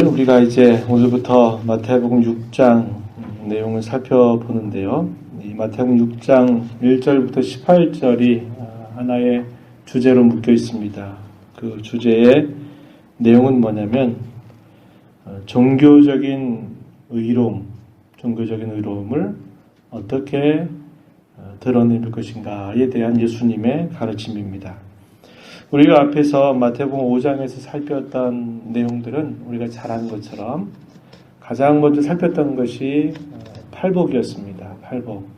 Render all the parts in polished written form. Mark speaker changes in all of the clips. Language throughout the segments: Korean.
Speaker 1: 우리가 이제 오늘부터 마태복음 6장 내용을 살펴보는데요. 이 마태복음 6장 1절부터 18절이 하나의 주제로 묶여 있습니다. 그 주제의 내용은 뭐냐면 종교적인 의로움을 어떻게 드러낼 것인가에 대한 예수님의 가르침입니다. 우리가 앞에서 마태복음 5장에서 살폈던 내용들은 우리가 잘 아는 것처럼 가장 먼저 살폈던 것이 팔복이었습니다. 팔복.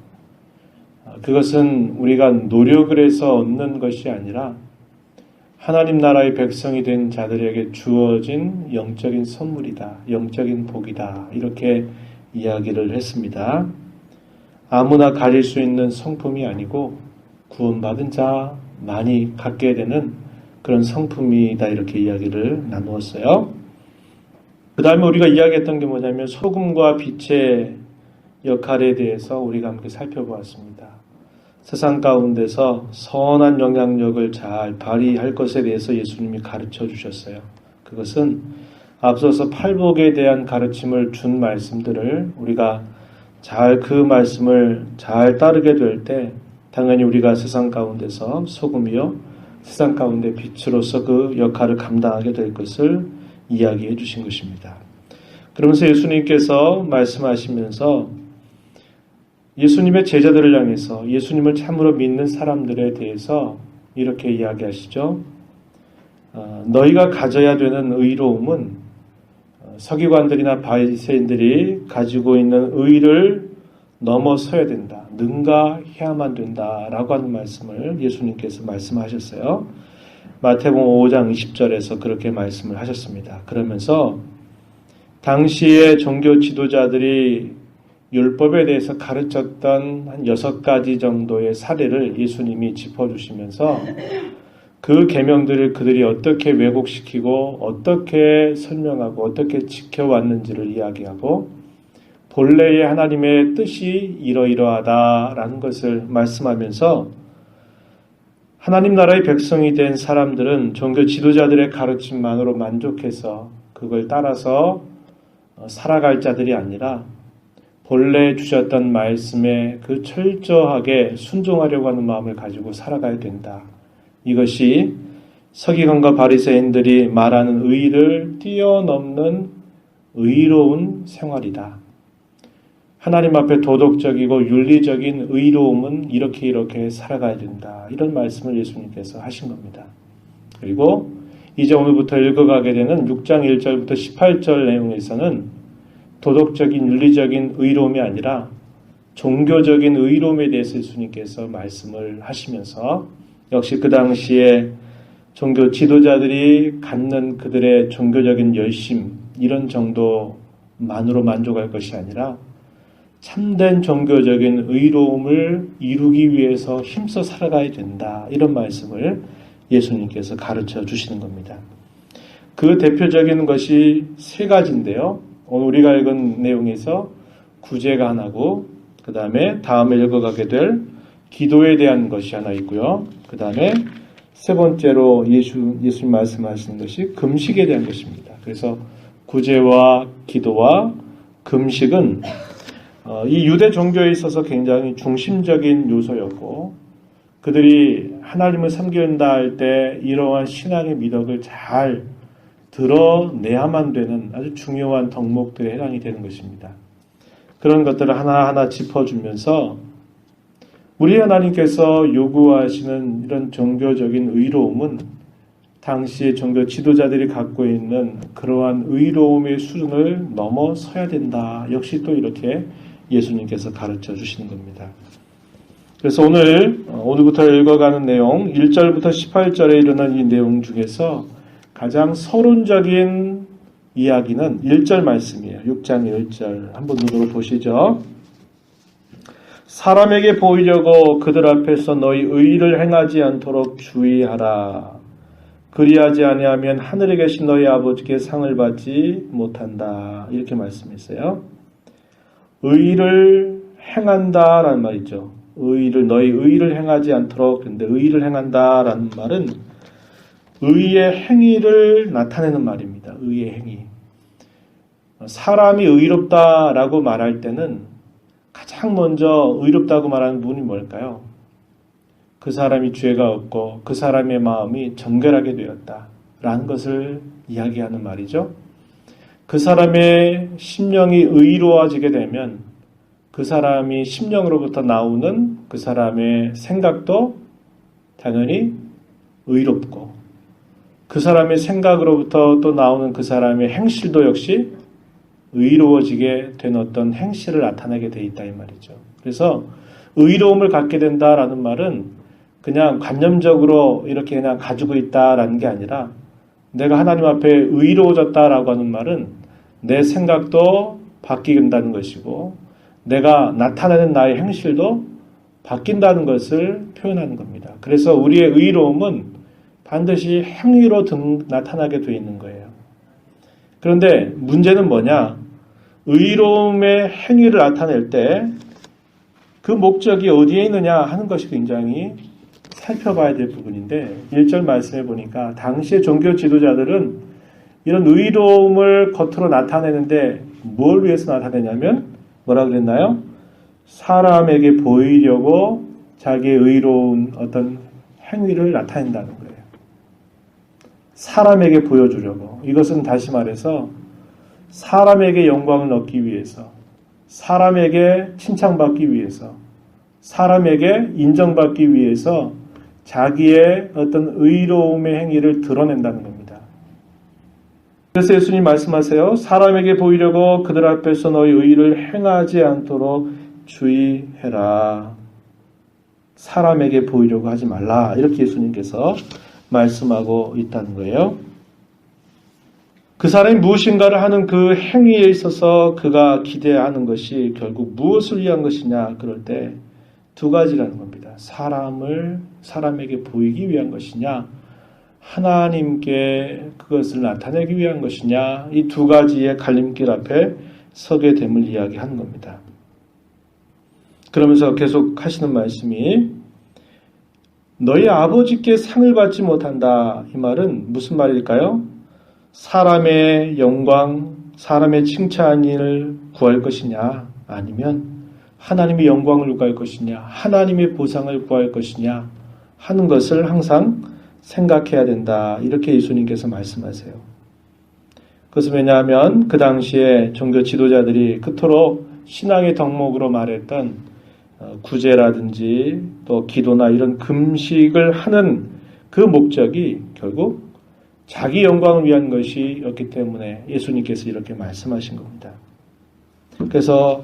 Speaker 1: 그것은 우리가 노력을 해서 얻는 것이 아니라 하나님 나라의 백성이 된 자들에게 주어진 영적인 선물이다. 영적인 복이다. 이렇게 이야기를 했습니다. 아무나 가질 수 있는 성품이 아니고 구원받은 자만이 갖게 되는 그런 성품이다. 이렇게 이야기를 나누었어요. 그 다음에 우리가 이야기했던 게 뭐냐면 소금과 빛의 역할에 대해서 우리가 함께 살펴보았습니다. 세상 가운데서 선한 영향력을 잘 발휘할 것에 대해서 예수님이 가르쳐 주셨어요. 그것은 앞서서 팔복에 대한 가르침을 준 말씀들을 우리가 그 말씀을 잘 따르게 될 때 당연히 우리가 세상 가운데서 소금이요 세상 가운데 빛으로서 그 역할을 감당하게 될 것을 이야기해 주신 것입니다. 그러면서 예수님께서 말씀하시면서 예수님의 제자들을 향해서 예수님을 참으로 믿는 사람들에 대해서 이렇게 이야기하시죠. 너희가 가져야 되는 의로움은 서기관들이나 바리새인들이 가지고 있는 의를 넘어서야 된다. 능가해야만 된다라고 하는 말씀을 예수님께서 말씀하셨어요. 마태복음 5장 20절에서 그렇게 말씀을 하셨습니다. 그러면서 당시의 종교 지도자들이 율법에 대해서 가르쳤던 한 6가지 정도의 사례를 예수님이 짚어주시면서 그 계명들을 그들이 어떻게 왜곡시키고 어떻게 설명하고 어떻게 지켜왔는지를 이야기하고 본래의 하나님의 뜻이 이러이러하다라는 것을 말씀하면서 하나님 나라의 백성이 된 사람들은 종교 지도자들의 가르침만으로 만족해서 그걸 따라서 살아갈 자들이 아니라 본래 주셨던 말씀에 그 철저하게 순종하려고 하는 마음을 가지고 살아가야 된다. 이것이 서기관과 바리새인들이 말하는 의를 뛰어넘는 의로운 생활이다. 하나님 앞에 도덕적이고 윤리적인 의로움은 이렇게 살아가야 된다. 이런 말씀을 예수님께서 하신 겁니다. 그리고 이제 오늘부터 읽어가게 되는 6장 1절부터 18절 내용에서는 도덕적인 윤리적인 의로움이 아니라 종교적인 의로움에 대해서 예수님께서 말씀을 하시면서 역시 그 당시에 종교 지도자들이 갖는 그들의 종교적인 열심 이런 정도만으로 만족할 것이 아니라 참된 종교적인 의로움을 이루기 위해서 힘써 살아가야 된다. 이런 말씀을 예수님께서 가르쳐 주시는 겁니다. 그 대표적인 것이 3가지인데요. 오늘 우리가 읽은 내용에서 구제가 하나고 그 다음에 읽어가게 될 기도에 대한 것이 하나 있고요. 그 다음에 3번째로 예수님 말씀하시는 것이 금식에 대한 것입니다. 그래서 구제와 기도와 금식은 이 유대 종교에 있어서 굉장히 중심적인 요소였고 그들이 하나님을 섬긴다 할 때 이러한 신앙의 미덕을 잘 드러내야만 되는 아주 중요한 덕목들에 해당이 되는 것입니다. 그런 것들을 하나하나 짚어주면서 우리 하나님께서 요구하시는 이런 종교적인 의로움은 당시의 종교 지도자들이 갖고 있는 그러한 의로움의 수준을 넘어서야 된다. 역시 또 이렇게 예수님께서 가르쳐 주시는 겁니다. 그래서 오늘부터 읽어가는 내용 1절부터 18절에 이르는 이 내용 중에서 가장 서론적인 이야기는 1절 말씀이에요. 6장 1절 한번 눈으로 보시죠. 사람에게 보이려고 그들 앞에서 너희 의를 행하지 않도록 주의하라. 그리하지 아니하면 하늘에 계신 너희 아버지께 상을 받지 못한다. 이렇게 말씀했어요. 의를 행한다라는 말이죠. 너희 의를 행하지 않도록. 그런데 의를 행한다라는 말은 의의 행위를 나타내는 말입니다. 의의 행위. 사람이 의롭다라고 말할 때는 가장 먼저 의롭다고 말하는 부분이 뭘까요? 그 사람이 죄가 없고 그 사람의 마음이 정결하게 되었다라는 것을 이야기하는 말이죠. 그 사람의 심령이 의로워지게 되면 그 사람이 심령으로부터 나오는 그 사람의 생각도 당연히 의롭고 그 사람의 생각으로부터 또 나오는 그 사람의 행실도 역시 의로워지게 된 어떤 행실을 나타내게 돼 있다 이 말이죠. 그래서 의로움을 갖게 된다라는 말은 그냥 관념적으로 이렇게 그냥 가지고 있다라는 게 아니라 내가 하나님 앞에 의로워졌다라고 하는 말은 내 생각도 바뀐다는 것이고 내가 나타내는 나의 행실도 바뀐다는 것을 표현하는 겁니다. 그래서 우리의 의로움은 반드시 행위로 나타나게 되어 있는 거예요. 그런데 문제는 뭐냐? 의로움의 행위를 나타낼 때 그 목적이 어디에 있느냐 하는 것이 굉장히 살펴봐야 될 부분인데 1절 말씀해 보니까 당시의 종교 지도자들은 이런 의로움을 겉으로 나타내는데 뭘 위해서 나타내냐면 뭐라 그랬나요? 사람에게 보이려고 자기의 의로운 어떤 행위를 나타낸다는 거예요. 사람에게 보여주려고. 이것은 다시 말해서 사람에게 영광을 얻기 위해서, 사람에게 칭찬받기 위해서, 사람에게 인정받기 위해서 자기의 어떤 의로움의 행위를 드러낸다는 겁니다. 그래서 예수님 말씀하세요. 사람에게 보이려고 그들 앞에서 너희 의를 행하지 않도록 주의해라. 사람에게 보이려고 하지 말라. 이렇게 예수님께서 말씀하고 있다는 거예요. 그 사람이 무엇인가를 하는 그 행위에 있어서 그가 기대하는 것이 결국 무엇을 위한 것이냐 그럴 때 두 가지라는 겁니다. 사람에게 보이기 위한 것이냐 하나님께 그것을 나타내기 위한 것이냐 이 두 가지의 갈림길 앞에 서게 됨을 이야기하는 겁니다. 그러면서 계속 하시는 말씀이 너희 아버지께 상을 받지 못한다. 이 말은 무슨 말일까요? 사람의 영광, 사람의 칭찬을 구할 것이냐 아니면 하나님의 영광을 구할 것이냐 하나님의 보상을 구할 것이냐 하는 것을 항상 생각해야 된다. 이렇게 예수님께서 말씀하세요. 그것은 왜냐하면 그 당시에 종교 지도자들이 그토록 신앙의 덕목으로 말했던 구제라든지 또 기도나 이런 금식을 하는 그 목적이 결국 자기 영광을 위한 것이었기 때문에 예수님께서 이렇게 말씀하신 겁니다. 그래서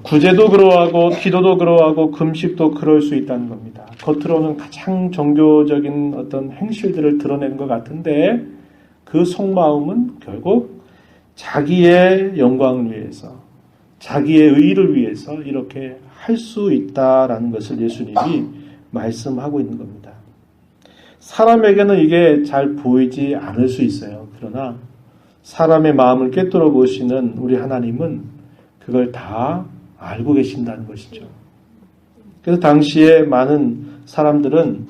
Speaker 1: 구제도 그러하고 기도도 그러하고 금식도 그럴 수 있다는 겁니다. 겉으로는 가장 종교적인 어떤 행실들을 드러내는 것 같은데 그 속마음은 결국 자기의 영광을 위해서 자기의 의를 위해서 이렇게 할 수 있다라는 것을 예수님이 말씀하고 있는 겁니다. 사람에게는 이게 잘 보이지 않을 수 있어요. 그러나 사람의 마음을 꿰뚫어 보시는 우리 하나님은 그걸 다 알고 계신다는 것이죠. 그래서 당시에 많은 사람들은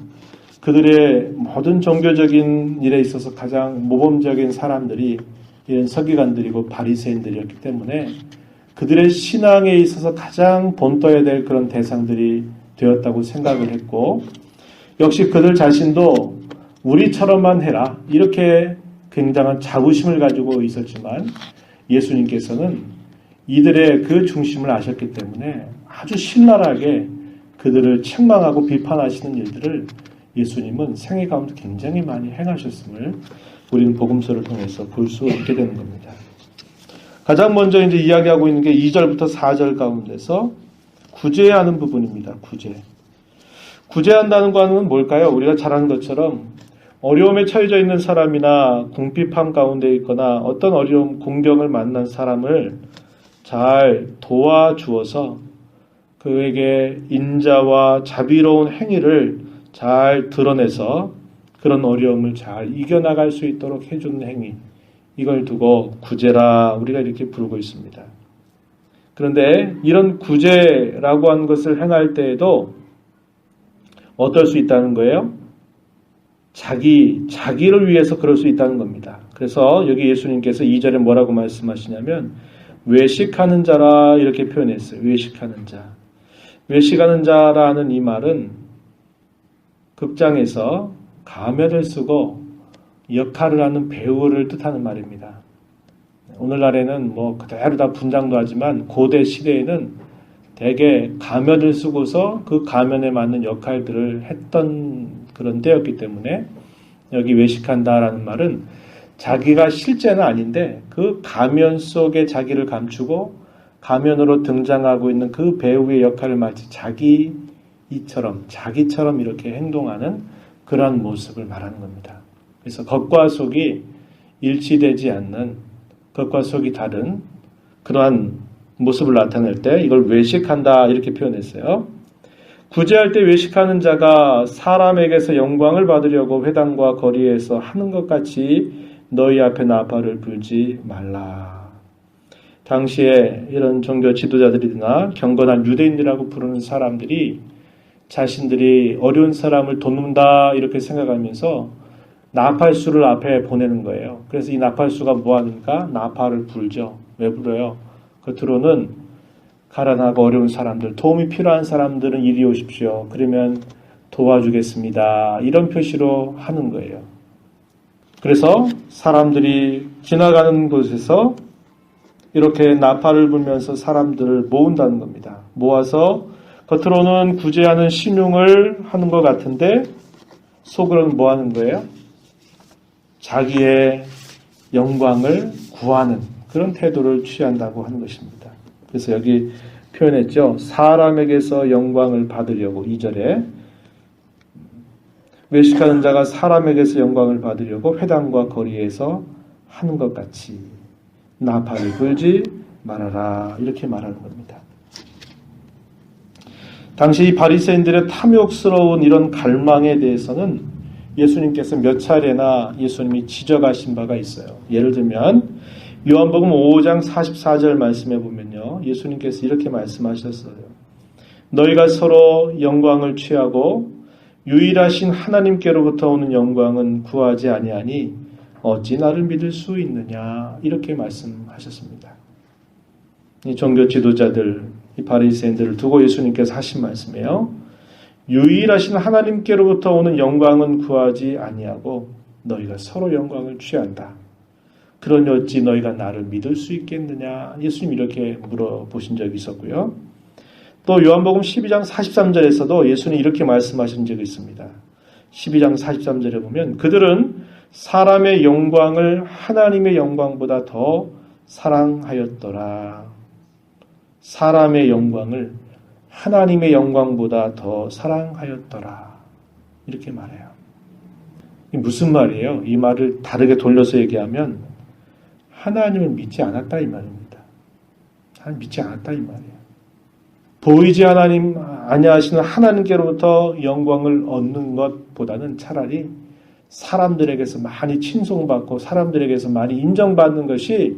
Speaker 1: 그들의 모든 종교적인 일에 있어서 가장 모범적인 사람들이 이런 서기관들이고 바리새인들이었기 때문에 그들의 신앙에 있어서 가장 본떠야 될 그런 대상들이 되었다고 생각을 했고 역시 그들 자신도 우리처럼만 해라 이렇게 굉장한 자부심을 가지고 있었지만 예수님께서는 이들의 그 중심을 아셨기 때문에 아주 신랄하게 그들을 책망하고 비판하시는 일들을 예수님은 생애 가운데 굉장히 많이 행하셨음을 우리는 복음서를 통해서 볼 수 있게 되는 겁니다. 가장 먼저 이제 이야기하고 있는 게 2절부터 4절 가운데서 구제하는 부분입니다. 구제한다는 거는 뭘까요? 우리가 잘 아는 것처럼 어려움에 처해져 있는 사람이나 궁핍함 가운데 있거나 어떤 어려움, 공경을 만난 사람을 잘 도와주어서 그에게 인자와 자비로운 행위를 잘 드러내서 그런 어려움을 잘 이겨나갈 수 있도록 해주는 행위, 이걸 두고 구제라 우리가 이렇게 부르고 있습니다. 그런데 이런 구제라고 하는 것을 행할 때에도 어떨 수 있다는 거예요? 자기를 위해서 그럴 수 있다는 겁니다. 그래서 여기 예수님께서 2절에 뭐라고 말씀하시냐면 외식하는 자라 이렇게 표현했어요. 외식하는 자. 외식하는 자라는 이 말은 극장에서 가면을 쓰고 역할을 하는 배우를 뜻하는 말입니다. 오늘날에는 뭐 그대로 다 분장도 하지만 고대 시대에는 대개 가면을 쓰고서 그 가면에 맞는 역할들을 했던 그런 때였기 때문에 여기 외식한다라는 말은 자기가 실제는 아닌데 그 가면 속에 자기를 감추고 가면으로 등장하고 있는 그 배우의 역할을 마치 자기처럼 이렇게 행동하는 그러한 모습을 말하는 겁니다. 그래서 겉과 속이 일치되지 않는, 겉과 속이 다른 그러한 모습을 나타낼 때 이걸 외식한다 이렇게 표현했어요. 구제할 때 외식하는 자가 사람에게서 영광을 받으려고 회당과 거리에서 하는 것 같이 너희 앞에 나팔을 불지 말라. 당시에 이런 종교 지도자들이나 경건한 유대인이라고 부르는 사람들이 자신들이 어려운 사람을 돕는다 이렇게 생각하면서 나팔수를 앞에 보내는 거예요. 그래서 이 나팔수가 뭐 하는가? 나팔을 불죠. 왜 불어요? 겉으로는 가난하고 어려운 사람들, 도움이 필요한 사람들은 이리 오십시오. 그러면 도와주겠습니다. 이런 표시로 하는 거예요. 그래서 사람들이 지나가는 곳에서 이렇게 나팔을 불면서 사람들을 모은다는 겁니다. 모아서 겉으로는 구제하는 신용을 하는 것 같은데 속으로는 뭐 하는 거예요? 자기의 영광을 구하는 그런 태도를 취한다고 하는 것입니다. 그래서 여기 표현했죠. 사람에게서 영광을 받으려고 2절에 외식하는 자가 사람에게서 영광을 받으려고 회당과 거리에서 하는 것 같이 나팔을 불지 말아라 이렇게 말하는 겁니다. 당시 바리새인들의 탐욕스러운 이런 갈망에 대해서는 예수님께서 몇 차례나 예수님이 지적하신 바가 있어요. 예를 들면 요한복음 5장 44절 말씀해 보면요. 예수님께서 이렇게 말씀하셨어요. 너희가 서로 영광을 취하고 유일하신 하나님께로부터 오는 영광은 구하지 아니하니 어찌 나를 믿을 수 있느냐 이렇게 말씀하셨습니다. 이 종교 지도자들, 이 바리새인들을 두고 예수님께서 하신 말씀이에요. 유일하신 하나님께로부터 오는 영광은 구하지 아니하고 너희가 서로 영광을 취한다. 그러니 어찌 너희가 나를 믿을 수 있겠느냐. 예수님 이렇게 물어보신 적이 있었고요. 또 요한복음 12장 43절에서도 예수님이 이렇게 말씀하신 적이 있습니다. 12장 43절에 보면 그들은 사람의 영광을 하나님의 영광보다 더 사랑하였더라. 사람의 영광을 하나님의 영광보다 더 사랑하였더라. 이렇게 말해요. 이게 무슨 말이에요? 이 말을 다르게 돌려서 얘기하면 하나님을 믿지 않았다 이 말입니다. 하나님 믿지 않았다 이 말이에요. 보이지 아니하시는 하나님께로부터 영광을 얻는 것보다는 차라리 사람들에게서 많이 칭송받고 사람들에게서 많이 인정받는 것이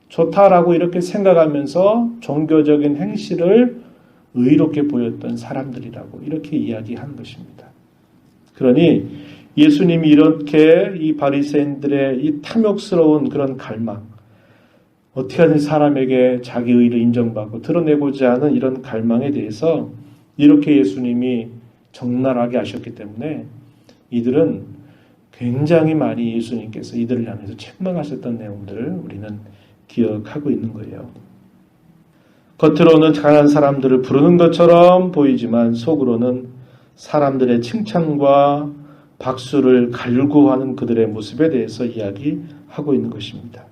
Speaker 1: 좋다라고 이렇게 생각하면서 종교적인 행실을 의롭게 보였던 사람들이라고 이렇게 이야기한 것입니다. 그러니 예수님이 이렇게 이 바리새인들의 이 탐욕스러운 그런 갈망, 어떻게 하든 사람에게 자기 의를 인정받고 드러내고자 하는 이런 갈망에 대해서 이렇게 예수님이 적나라하게 하셨기 때문에 이들은 굉장히 많이 예수님께서 이들을 향해서 책망하셨던 내용들을 우리는 기억하고 있는 거예요. 겉으로는 강한 사람들을 부르는 것처럼 보이지만 속으로는 사람들의 칭찬과 박수를 갈구하는 그들의 모습에 대해서 이야기하고 있는 것입니다.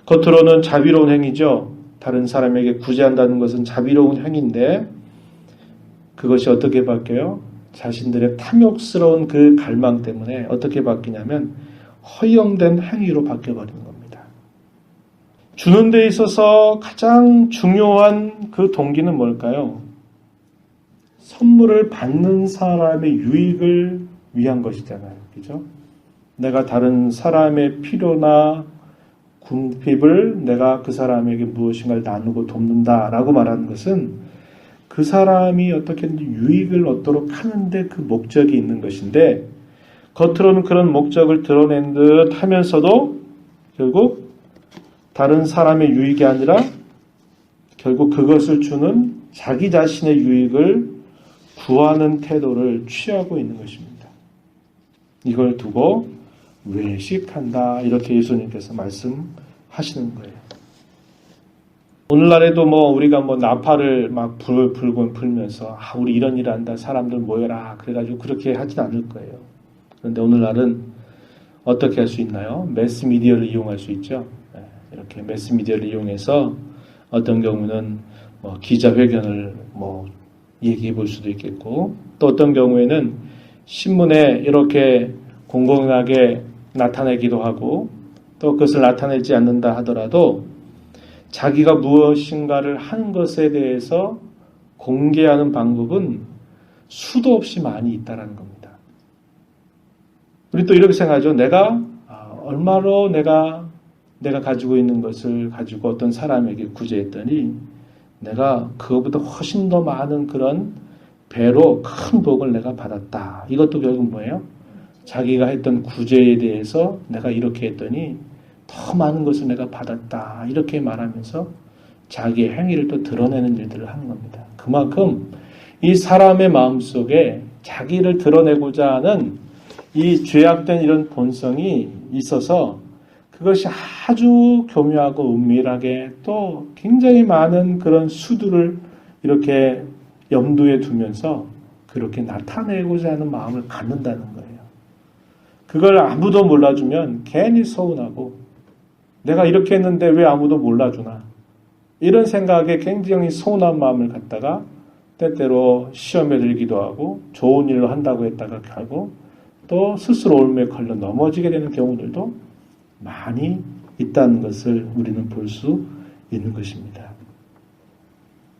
Speaker 1: 겉으로는 자비로운 행위죠. 다른 사람에게 구제한다는 것은 자비로운 행위인데 그것이 어떻게 바뀌어요? 자신들의 탐욕스러운 그 갈망 때문에 어떻게 바뀌냐면 허영된 행위로 바뀌어버리는 겁니다. 주는 데 있어서 가장 중요한 그 동기는 뭘까요? 선물을 받는 사람의 유익을 위한 것이잖아요. 그죠? 내가 다른 사람의 필요나 궁핍을 내가 그 사람에게 무엇인가를 나누고 돕는다라고 말하는 것은 그 사람이 어떻게든 유익을 얻도록 하는데 그 목적이 있는 것인데 겉으로는 그런 목적을 드러낸 듯 하면서도 결국 다른 사람의 유익이 아니라 결국 그것을 주는 자기 자신의 유익을 구하는 태도를 취하고 있는 것입니다. 이걸 두고 외식한다 이렇게 예수님께서 말씀하시는 거예요. 오늘날에도 우리가 나팔을 막 불고 불면서 우리 이런 일 한다 사람들 모여라 그래가지고 그렇게 하진 않을 거예요. 그런데 오늘날은 어떻게 할 수 있나요? 매스미디어를 이용할 수 있죠. 이렇게 매스미디어를 이용해서 어떤 경우는 기자회견을 얘기해 볼 수도 있겠고 또 어떤 경우에는 신문에 이렇게 공공하게 나타내기도 하고 또 그것을 나타내지 않는다 하더라도 자기가 무엇인가를 하는 것에 대해서 공개하는 방법은 수도 없이 많이 있다는 겁니다. 우리 또 이렇게 생각하죠. 내가 얼마로 내가 가지고 있는 것을 가지고 어떤 사람에게 구제했더니 내가 그것보다 훨씬 더 많은 그런 배로 큰 복을 내가 받았다. 이것도 결국 뭐예요? 자기가 했던 구제에 대해서 내가 이렇게 했더니 더 많은 것을 내가 받았다. 이렇게 말하면서 자기의 행위를 또 드러내는 일들을 하는 겁니다. 그만큼 이 사람의 마음속에 자기를 드러내고자 하는 이 죄악된 이런 본성이 있어서 그것이 아주 교묘하고 은밀하게 또 굉장히 많은 그런 수두를 이렇게 염두에 두면서 그렇게 나타내고자 하는 마음을 갖는다는 거예요. 그걸 아무도 몰라주면 괜히 서운하고 내가 이렇게 했는데 왜 아무도 몰라주나 이런 생각에 굉장히 서운한 마음을 갖다가 때때로 시험에 들기도 하고 좋은 일을 한다고 했다가 결국 또 스스로 올무에 걸려 넘어지게 되는 경우들도 많이 있다는 것을 우리는 볼 수 있는 것입니다.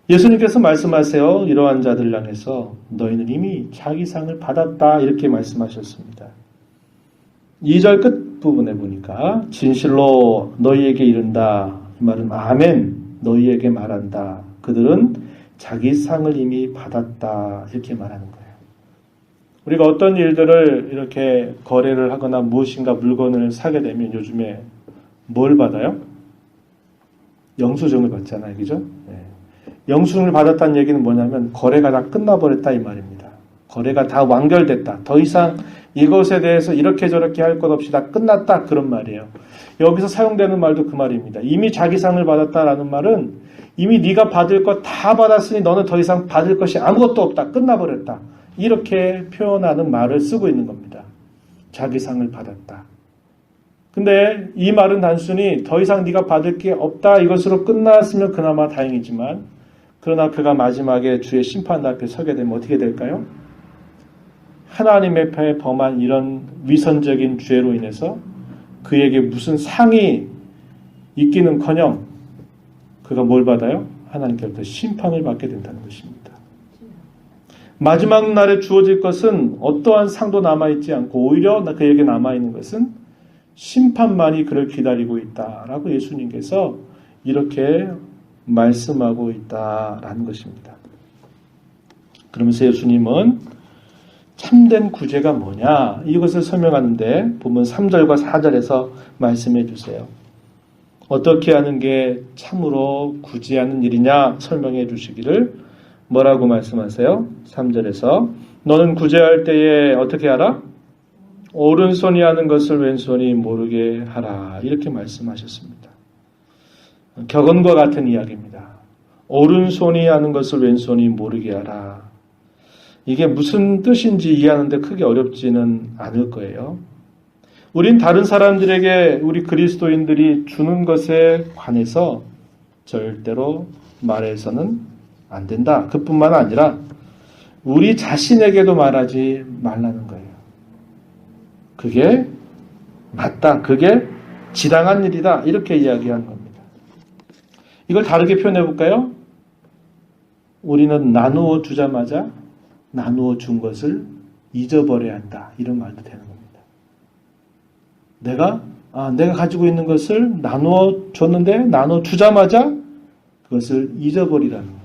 Speaker 1: 예수님께서 말씀하세요. 이러한 자들을 향해서 너희는 이미 자기 상을 받았다 이렇게 말씀하셨습니다. 2절 끝부분에 보니까 진실로 너희에게 이른다. 이 말은 아멘 너희에게 말한다. 그들은 자기 상을 이미 받았다 이렇게 말하는 거예요. 우리가 어떤 일들을 이렇게 거래를 하거나 무엇인가 물건을 사게 되면 요즘에 뭘 받아요? 영수증을 받잖아요. 그죠? 영수증을 받았다는 얘기는 뭐냐면 거래가 다 끝나버렸다 이 말입니다. 거래가 다 완결됐다. 더 이상 이것에 대해서 이렇게 저렇게 할 것 없이 다 끝났다 그런 말이에요. 여기서 사용되는 말도 그 말입니다. 이미 자기 상을 받았다라는 말은 이미 네가 받을 것 다 받았으니 너는 더 이상 받을 것이 아무것도 없다. 끝나버렸다. 이렇게 표현하는 말을 쓰고 있는 겁니다. 자기 상을 받았다. 근데 이 말은 단순히 더 이상 네가 받을 게 없다 이것으로 끝났으면 그나마 다행이지만 그러나 그가 마지막에 주의 심판 앞에 서게 되면 어떻게 될까요? 하나님의 편에 범한 이런 위선적인 죄로 인해서 그에게 무슨 상이 있기는커녕 그가 뭘 받아요? 하나님께로부터 심판을 받게 된다는 것입니다. 마지막 날에 주어질 것은 어떠한 상도 남아있지 않고 오히려 그에게 남아있는 것은 심판만이 그를 기다리고 있다라고 예수님께서 이렇게 말씀하고 있다라는 것입니다. 그러면서 예수님은 참된 구제가 뭐냐 이것을 설명하는데 보면 3절과 4절에서 말씀해 주세요. 어떻게 하는 게 참으로 구제하는 일이냐 설명해 주시기를 뭐라고 말씀하세요? 3절에서 너는 구제할 때에 어떻게 하라? 오른손이 하는 것을 왼손이 모르게 하라 이렇게 말씀하셨습니다. 격언과 같은 이야기입니다. 오른손이 하는 것을 왼손이 모르게 하라. 이게 무슨 뜻인지 이해하는데 크게 어렵지는 않을 거예요. 우린 다른 사람들에게 우리 그리스도인들이 주는 것에 관해서 절대로 말해서는 안 된다. 그뿐만 아니라 우리 자신에게도 말하지 말라는 거예요. 그게 맞다. 그게 지당한 일이다. 이렇게 이야기한 겁니다. 이걸 다르게 표현해 볼까요? 우리는 나누어 주자마자 나누어 준 것을 잊어버려야 한다. 이런 말도 되는 겁니다. 내가 가지고 있는 것을 나누어 줬는데 나누어 주자마자 그것을 잊어버리라는 거예요.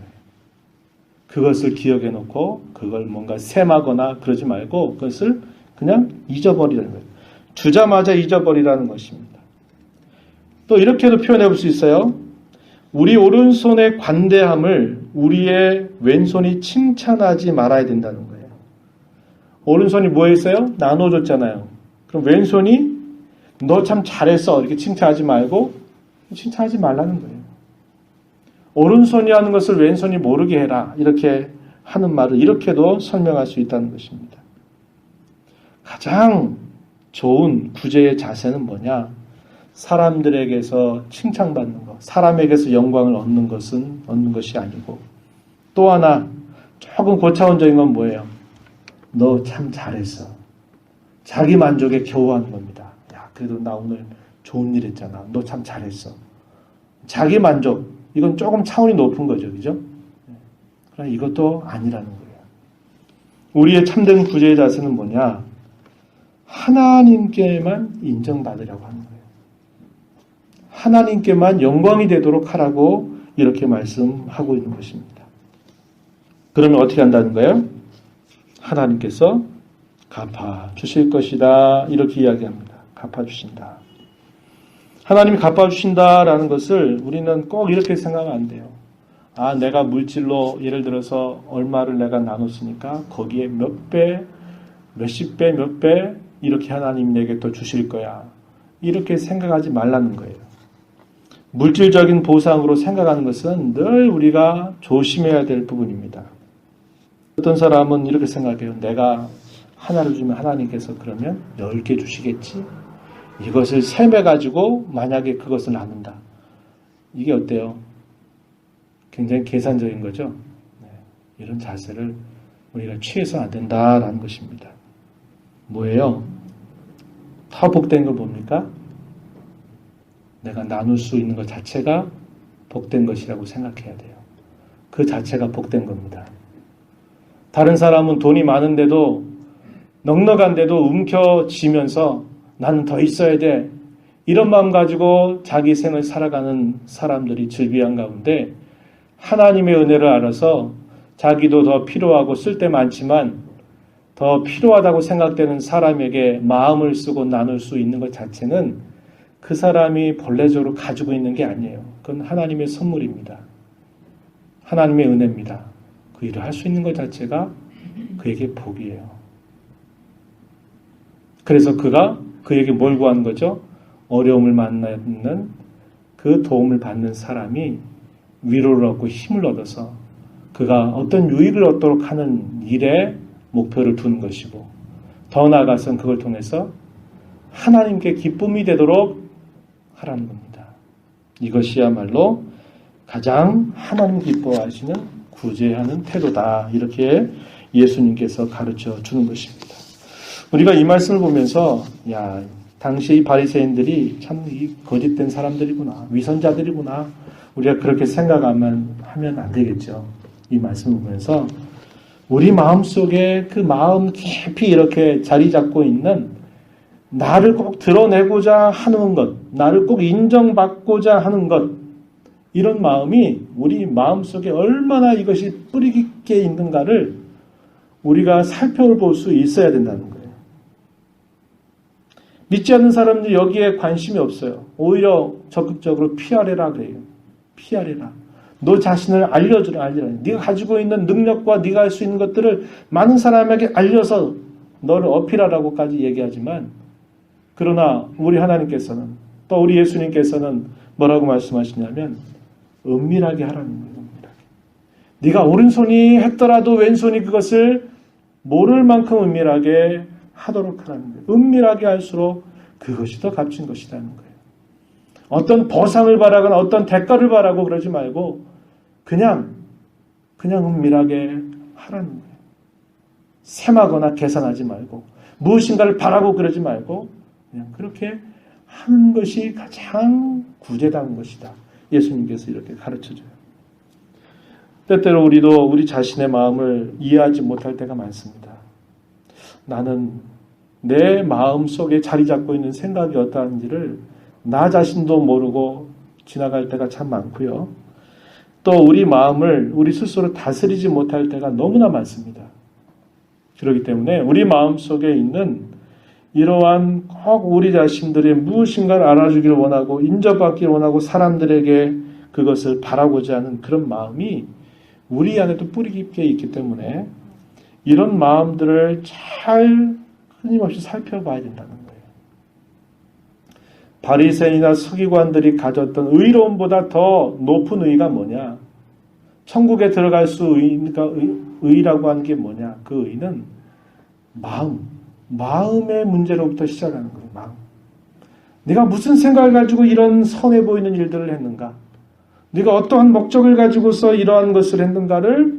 Speaker 1: 그것을 기억해 놓고 그걸 뭔가 셈하거나 그러지 말고 그것을 그냥 잊어버리라는 거예요. 주자마자 잊어버리라는 것입니다. 또 이렇게도 표현해 볼 수 있어요. 우리 오른손의 관대함을 우리의 왼손이 칭찬하지 말아야 된다는 거예요. 오른손이 뭐 했어요? 나눠줬잖아요. 그럼 왼손이 너 참 잘했어 이렇게 칭찬하지 말고 칭찬하지 말라는 거예요. 오른손이 하는 것을 왼손이 모르게 해라 이렇게 하는 말을 이렇게도 설명할 수 있다는 것입니다. 가장 좋은 구제의 자세는 뭐냐? 사람들에게서 칭찬받는 것, 사람에게서 영광을 얻는 것이 아니고, 또 하나 조금 고차원적인 건 뭐예요? 너 참 잘했어. 자기 만족에 겨우 하는 겁니다. 야, 그래도 나 오늘 좋은 일 했잖아. 너 참 잘했어. 자기 만족, 이건 조금 차원이 높은 거죠. 그죠? 그러나 이것도 아니라는 거예요. 우리의 참된 구제의 자세는 뭐냐? 하나님께만 인정받으려고 하는 거예요. 하나님께만 영광이 되도록 하라고 이렇게 말씀하고 있는 것입니다. 그러면 어떻게 한다는 거예요? 하나님께서 갚아주실 것이다. 이렇게 이야기합니다. 갚아주신다. 하나님이 갚아주신다라는 것을 우리는 꼭 이렇게 생각하면 안 돼요. 아, 내가 물질로 예를 들어서 얼마를 내가 나눴으니까 거기에 몇 배, 몇십 배, 몇 배 이렇게 하나님 내게 또 주실 거야. 이렇게 생각하지 말라는 거예요. 물질적인 보상으로 생각하는 것은 늘 우리가 조심해야 될 부분입니다. 어떤 사람은 이렇게 생각해요. 내가 하나를 주면 하나님께서 그러면 10개 주시겠지? 이것을 셈해가지고 만약에 그것을 나눈다. 이게 어때요? 굉장히 계산적인 거죠. 네, 이런 자세를 우리가 취해서 안 된다라는 것입니다. 뭐예요? 더 복된 거 뭡니까? 내가 나눌 수 있는 것 자체가 복된 것이라고 생각해야 돼요. 그 자체가 복된 겁니다. 다른 사람은 돈이 많은데도 넉넉한데도 움켜쥐면서 나는 더 있어야 돼. 이런 마음 가지고 자기 생을 살아가는 사람들이 즐비한 가운데 하나님의 은혜를 알아서 자기도 더 필요하고 쓸데 많지만 더 필요하다고 생각되는 사람에게 마음을 쓰고 나눌 수 있는 것 자체는 그 사람이 본래적으로 가지고 있는 게 아니에요. 그건 하나님의 선물입니다. 하나님의 은혜입니다. 그 일을 할 수 있는 것 자체가 그에게 복이에요. 그래서 그가 그에게 뭘 구한 거죠? 어려움을 만나는 그 도움을 받는 사람이 위로를 얻고 힘을 얻어서 그가 어떤 유익을 얻도록 하는 일에 목표를 두는 것이고 더 나아가서는 그걸 통해서 하나님께 기쁨이 되도록 하라는 겁니다. 이것이야말로 가장 하나님 기뻐하시는 구제하는 태도다. 이렇게 예수님께서 가르쳐 주는 것입니다. 우리가 이 말씀을 보면서 야, 당시 이 바리새인들이 참 이 거짓된 사람들이구나. 위선자들이구나. 우리가 그렇게 생각하면 안 되겠죠. 이 말씀을 보면서 우리 마음속에 그 마음 깊이 이렇게 자리 잡고 있는 나를 꼭 드러내고자 하는 것, 나를 꼭 인정받고자 하는 것, 이런 마음이 우리 마음속에 얼마나 이것이 뿌리 깊게 있는가를 우리가 살펴볼 수 있어야 된다는 거예요. 믿지 않는 사람들이 여기에 관심이 없어요. 오히려 적극적으로 피하래라 그래요. 피하래라. 너 자신을 알려주라. 네가 가지고 있는 능력과 네가 할 수 있는 것들을 많은 사람에게 알려서 너를 어필하라고까지 얘기하지만 그러나 우리 하나님께서는 또 우리 예수님께서는 뭐라고 말씀하시냐면 은밀하게 하라는 거예요. 은밀하게. 네가 오른손이 했더라도 왼손이 그것을 모를 만큼 은밀하게 하도록 하라는 거예요. 은밀하게 할수록 그것이 더 값진 것이라는 거예요. 어떤 보상을 바라거나 어떤 대가를 바라고 그러지 말고 그냥 은밀하게 하라는 거예요. 셈하거나 계산하지 말고 무엇인가를 바라고 그러지 말고 그냥 그렇게 하는 것이 가장 구제다운 것이다. 예수님께서 이렇게 가르쳐줘요. 때때로 우리도 우리 자신의 마음을 이해하지 못할 때가 많습니다. 나는 내 마음 속에 자리 잡고 있는 생각이 어떠한지를 나 자신도 모르고 지나갈 때가 참 많고요. 또 우리 마음을 우리 스스로 다스리지 못할 때가 너무나 많습니다. 그렇기 때문에 우리 마음속에 있는 이러한 꼭 우리 자신들의 무엇인가를 알아주기를 원하고 인정받기를 원하고 사람들에게 그것을 바라고자 하는 그런 마음이 우리 안에도 뿌리 깊게 있기 때문에 이런 마음들을 잘 끊임없이 살펴봐야 된다는 거예요. 바리새인이나 서기관들이 가졌던 의로움보다 더 높은 의의가 뭐냐? 천국에 들어갈 수 의의라고 하는 게 뭐냐? 그 의의는 마음의 문제로부터 시작하는 거예요. 마음. 네가 무슨 생각을 가지고 이런 선해 보이는 일들을 했는가? 네가 어떠한 목적을 가지고서 이러한 것을 했는가를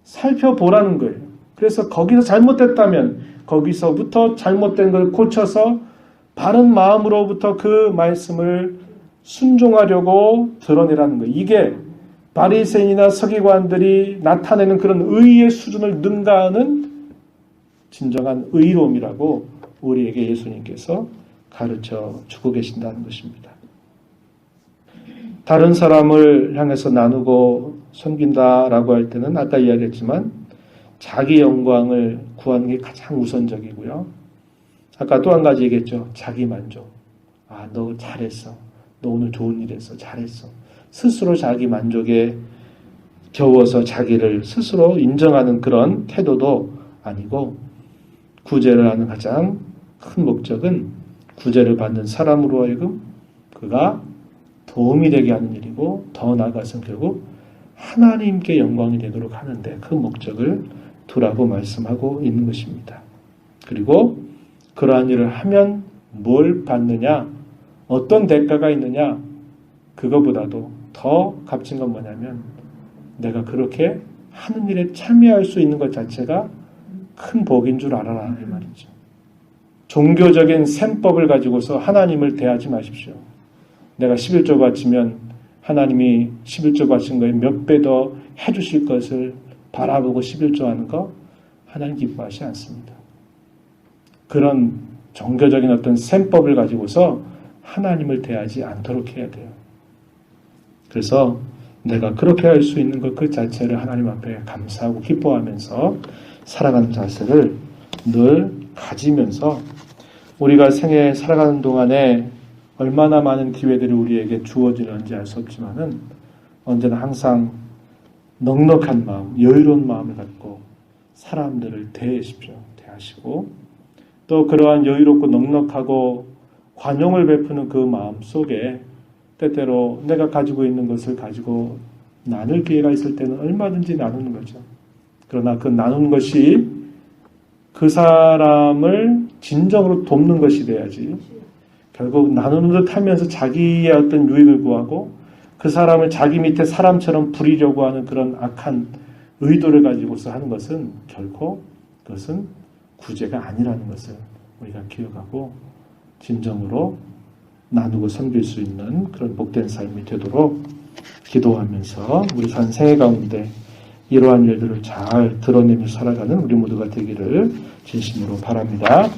Speaker 1: 살펴보라는 거예요. 그래서 거기서 잘못됐다면 거기서부터 잘못된 걸 고쳐서 바른 마음으로부터 그 말씀을 순종하려고 드러내라는 거예요. 이게 바리새인이나 서기관들이 나타내는 그런 의의 수준을 능가하는 진정한 의로움이라고 우리에게 예수님께서 가르쳐 주고 계신다는 것입니다. 다른 사람을 향해서 나누고 섬긴다라고 할 때는 아까 이야기했지만 자기 영광을 구하는 게 가장 우선적이고요. 아까 또 한 가지 얘기했죠. 자기 만족. 너 잘했어. 너 오늘 좋은 일 했어. 잘했어. 스스로 자기 만족에 겨워서 자기를 스스로 인정하는 그런 태도도 아니고 구제를 하는 가장 큰 목적은 구제를 받는 사람으로 하여금 그가 도움이 되게 하는 일이고 더 나아가서는 결국 하나님께 영광이 되도록 하는데 그 목적을 두라고 말씀하고 있는 것입니다. 그리고 그러한 일을 하면 뭘 받느냐, 어떤 대가가 있느냐, 그거보다도 더 값진 건 뭐냐면 내가 그렇게 하는 일에 참여할 수 있는 것 자체가 큰 복인 줄 알아라 이 말이죠. 종교적인 셈법을 가지고서 하나님을 대하지 마십시오. 내가 11조 바치면 하나님이 11조 바친 거에 몇 배 더 해주실 것을 바라보고 11조 하는 거 하나님 기뻐하지 않습니다. 그런 종교적인 어떤 셈법을 가지고서 하나님을 대하지 않도록 해야 돼요. 그래서 내가 그렇게 할 수 있는 것 그 자체를 하나님 앞에 감사하고 기뻐하면서 살아가는 자세를 늘 가지면서 우리가 생애 살아가는 동안에 얼마나 많은 기회들이 우리에게 주어지는지 알 수 없지만은 언제나 항상 넉넉한 마음, 여유로운 마음을 갖고 사람들을 대하시고 또 그러한 여유롭고 넉넉하고 관용을 베푸는 그 마음 속에 때때로 내가 가지고 있는 것을 가지고 나눌 기회가 있을 때는 얼마든지 나누는 거죠. 그러나 그 나누는 것이 그 사람을 진정으로 돕는 것이 돼야지 결국 나누는 듯 하면서 자기의 어떤 유익을 구하고 그 사람을 자기 밑에 사람처럼 부리려고 하는 그런 악한 의도를 가지고서 하는 것은 결코 그것은 구제가 아니라는 것을 우리가 기억하고 진정으로 나누고 섬길 수 있는 그런 복된 삶이 되도록 기도하면서 우리 산 생애 가운데 이러한 일들을 잘 드러내며 살아가는 우리 모두가 되기를 진심으로 바랍니다.